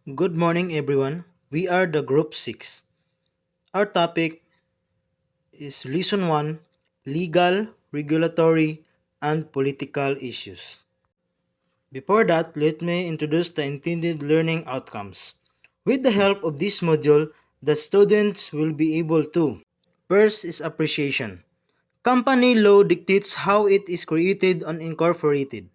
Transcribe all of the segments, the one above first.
Good morning, everyone. We are the Group 6. Our topic is Lesson 1: Legal, Regulatory, and Political Issues. Before that, let me introduce the intended learning outcomes. With the help of this module, the students will be able to: first is appreciation. Company law dictates how it is created and incorporated.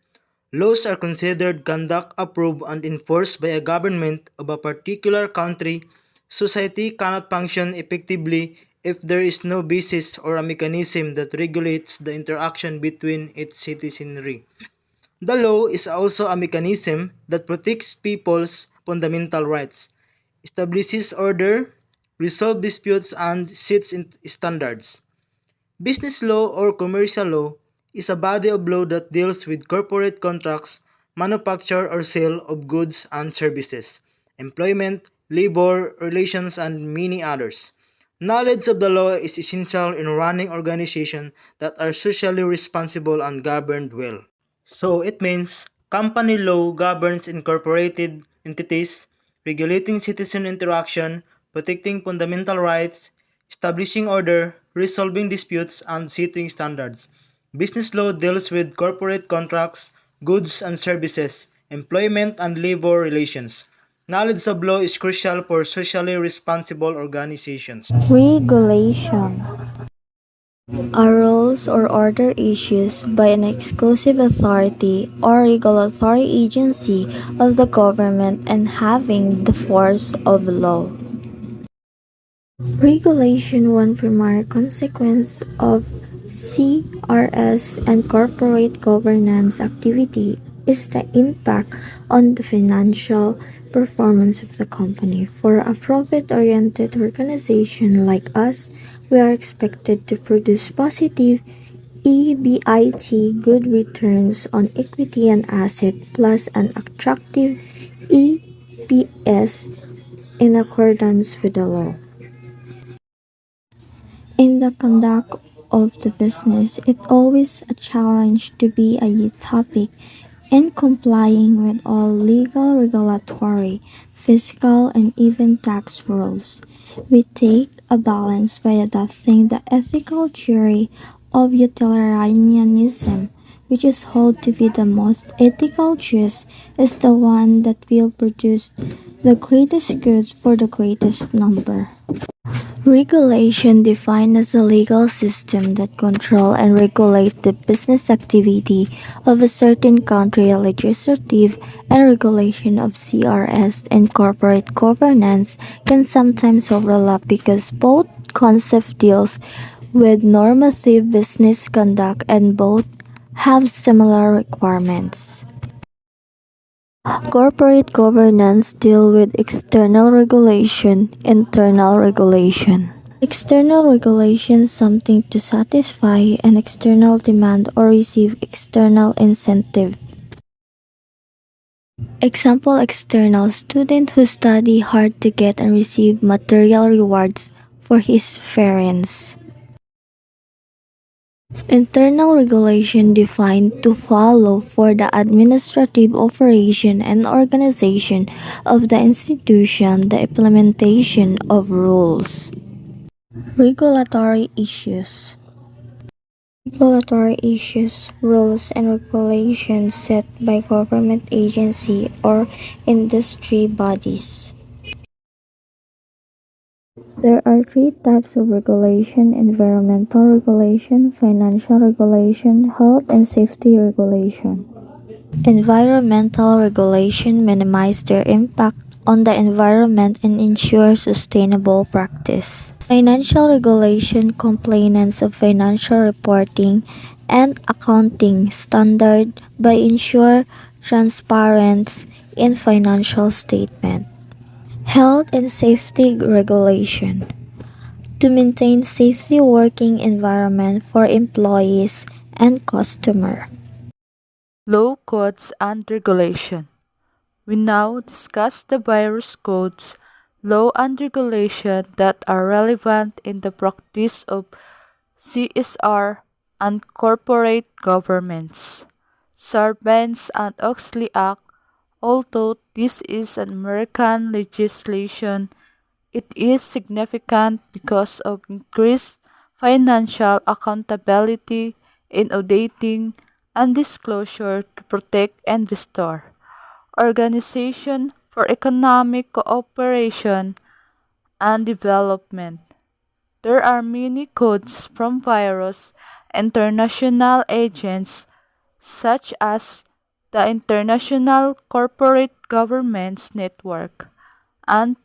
Laws are considered conduct approved and enforced by a government of a particular country. Society cannot function effectively if there is no basis or a mechanism that regulates the interaction between its citizenry. The law is also a mechanism that protects people's fundamental rights, establishes order, resolves disputes, and sets standards. Business law or commercial law is a body of law that deals with corporate contracts, manufacture or sale of goods and services, employment, labor relations, and many others. Knowledge of the law is essential in running organizations that are socially responsible and governed well. So it means company law governs incorporated entities, regulating citizen interaction, protecting fundamental rights, establishing order, resolving disputes, and setting standards. Business law deals with corporate contracts, goods and services, employment, and labor relations. Knowledge of law is crucial for socially responsible organizations. Regulation are rules or order issues by an exclusive authority or regulatory agency of the government and having the force of law. Regulation, one primary consequence of CRS and corporate governance activity, is the impact on the financial performance of the company. For a profit-oriented organization like us, we are expected to produce positive EBIT, good returns on equity and asset, plus an attractive EPS in accordance with the law. In the conduct of the business, it's always a challenge to be a topic in complying with all legal, regulatory, fiscal, and even tax rules. We take a balance by adopting the ethical theory of utilitarianism, which is held to be the most ethical choice, is the one that will produce the greatest good for the greatest number. Regulation defined as a legal system that control and regulate the business activity of a certain country. Legislative and regulation of CRS and corporate governance can sometimes overlap because both concept deals with normative business conduct and both have similar requirements. Corporate governance deal with external regulation, internal regulation. External regulation something to satisfy an external demand or receive external incentive. Example: external student who study hard to get and receive material rewards for his parents. Internal regulation defined to follow for the administrative operation and organization of the institution, the implementation of rules. Regulatory issues. Regulatory issues, rules and regulations set by government agency or industry bodies. There are three types of regulation: environmental regulation, financial regulation, health and safety regulation. Environmental regulation minimize their impact on the environment and ensure sustainable practice. Financial regulation compliance of financial reporting and accounting standard by ensure transparency in financial statement. Health and safety regulation to maintain safety working environment for employees and customer. Law codes and regulation. We now discuss the various codes, law and regulation that are relevant in the practice of CSR and corporate governments. Sarbanes and Oxley Act Although this is an American legislation, it is significant because of increased financial accountability in auditing and disclosure to protect investors. Organization for Economic Cooperation and Development. There are many codes from various international agents such as the International Corporate Governance Network, and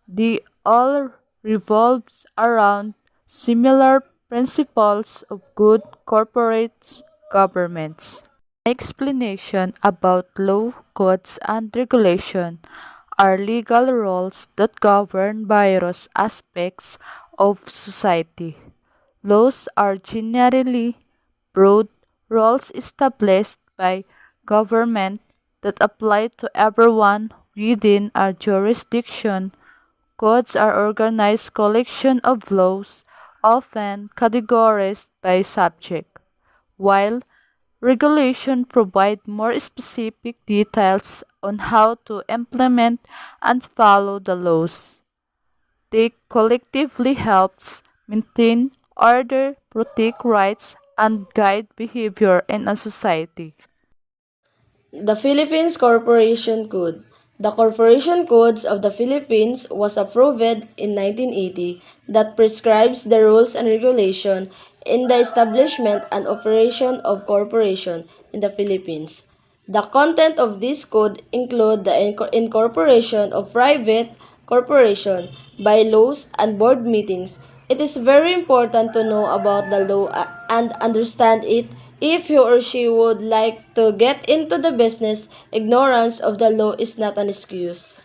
they all revolves around similar principles of good corporate governance. Explanation about law, codes, and regulation are legal rules that govern various aspects of society. Laws are generally broad rules established by government that apply to everyone within a jurisdiction. Codes are organized collection of laws, often categorized by subject, while regulation provide more specific details on how to implement and follow the laws. They collectively helps maintain order, protect rights, and guide behavior in a society. The Philippines Corporation Code. The Corporation Codes of the Philippines was approved in 1980 that prescribes the rules and regulation in the establishment and operation of corporation in the Philippines. The content of this code include the incorporation of private corporation, bylaws, and board meetings. It is very important to know about the law and understand it if he or she would like to get into the business. Ignorance of the law is not an excuse.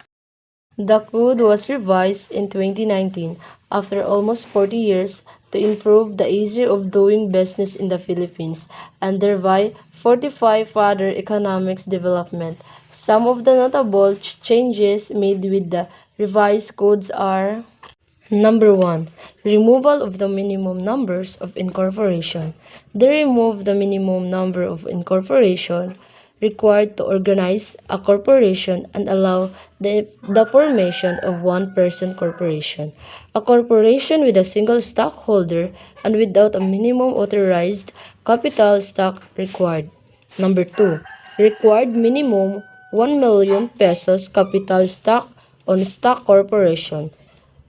The code was revised in 2019 after almost 40 years to improve the ease of doing business in the Philippines and thereby fortify further economic development. Some of the notable changes made with the revised codes are: Number 1. Removal of the minimum numbers of incorporation. They remove the minimum number of incorporation required to organize a corporation and allow the formation of one-person corporation. A corporation with a single stockholder and without a minimum authorized capital stock required. Number 2. Required minimum 1 million pesos capital stock on stock corporation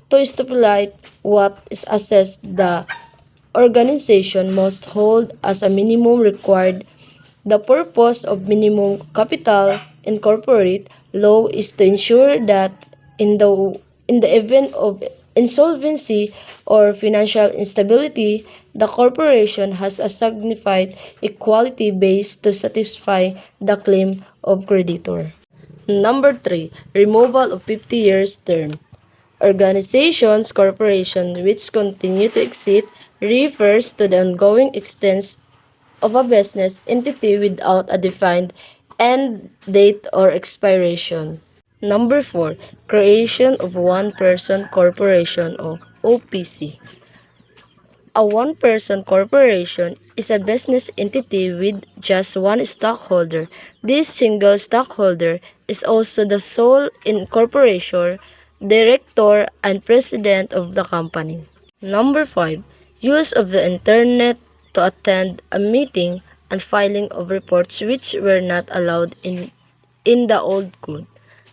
to stipulate what is assessed the organization must hold as a minimum required. The purpose of minimum capital incorporate law is to ensure that in the in the event of insolvency or financial instability, the corporation has a signified equality base to satisfy the claim of creditor. Number 3. Removal of 50 years term. Organizations, corporations which continue to exist refers to the ongoing existence of a business entity without a defined end date or expiration. Number 4. Creation of one-person corporation or OPC. A one-person corporation is a business entity with just one stockholder. This single stockholder is also the sole incorporator, director, and president of the company. Number 5. Use of the internet to attend a meeting and filing of reports which were not allowed in the old code.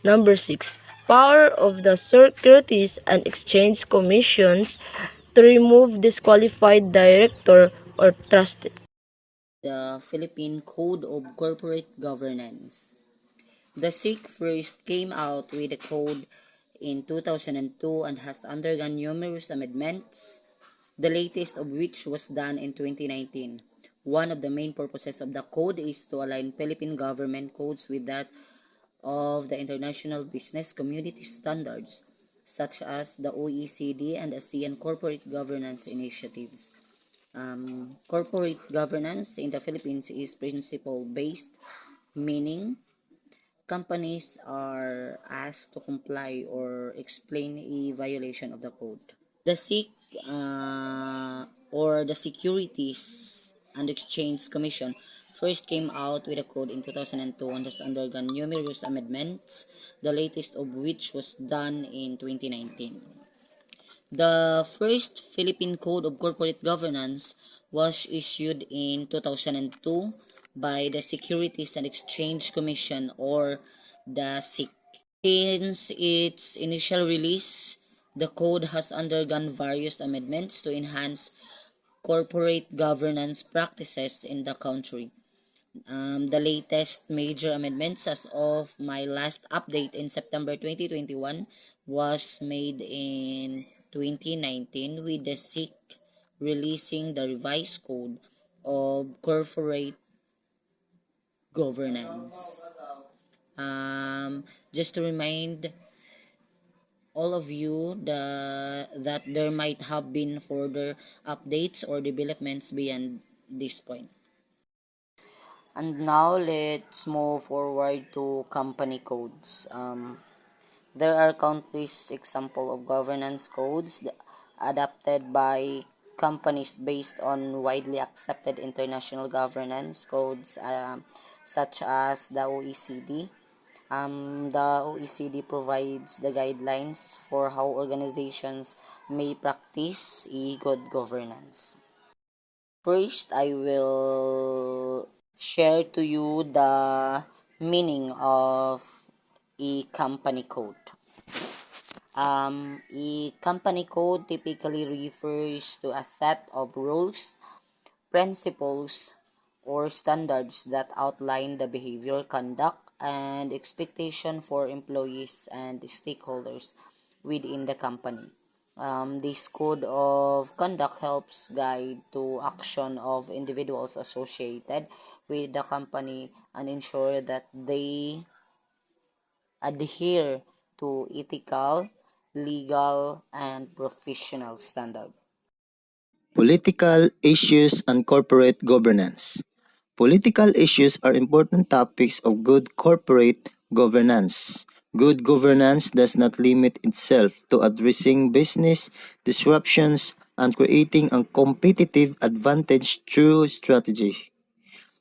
Number 6. Power of the Securities and Exchange Commissions to remove disqualified director or trustee. The Philippine Code of Corporate Governance. The SIC first came out with a code in 2002 and has undergone numerous amendments, the latest of which was done in 2019. One of the main purposes of the code is to align Philippine government codes with that of the international business community standards, such as the OECD and ASEAN corporate governance initiatives. Corporate governance in the Philippines is principle-based, meaning companies are asked to comply or explain a violation of the code. The SEC or the Securities and Exchange Commission first came out with a code in 2002 and has undergone numerous amendments, the latest of which was done in 2019. The first Philippine Code of Corporate Governance was issued in 2002 by the Securities and Exchange Commission, or the SEC. Since its initial release, the code has undergone various amendments to enhance corporate governance practices in the country. The latest major amendments as of my last update in September 2021 was made in 2019, with the SIC releasing the revised code of corporate governance. Just to remind all of you that there might have been further updates or developments beyond this point. And now let's move forward to company codes. There are countless examples of governance codes adopted by companies based on widely accepted international governance codes, such as the OECD. The OECD provides the guidelines for how organizations may practice good governance. First, I will share to you the meaning of a company code. A company code typically refers to a set of rules, principles, or standards that outline the behavior, conduct, and expectation for employees and stakeholders within the company. This code of conduct helps guide to action of individuals associated with the company and ensure that they adhere to ethical, legal, and professional standards. Political issues and corporate governance. Political issues are important topics of good corporate governance. Good governance does not limit itself to addressing business disruptions and creating a competitive advantage through strategy.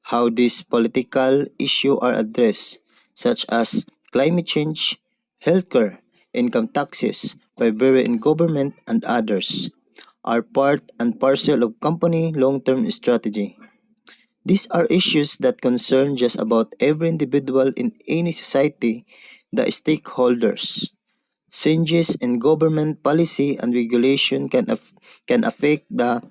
How these political issues are addressed, such as climate change, healthcare, income taxes, bribery in government, and others, are part and parcel of company long-term strategy. These are issues that concern just about every individual in any society, the stakeholders. Changes in government policy and regulation can affect the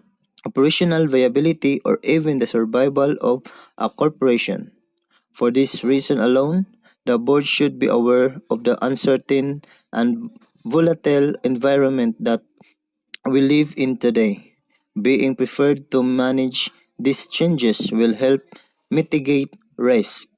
operational viability or even the survival of a corporation. For this reason alone, the board should be aware of the uncertain and volatile environment that we live in today. Being prepared to manage these changes will help mitigate risk.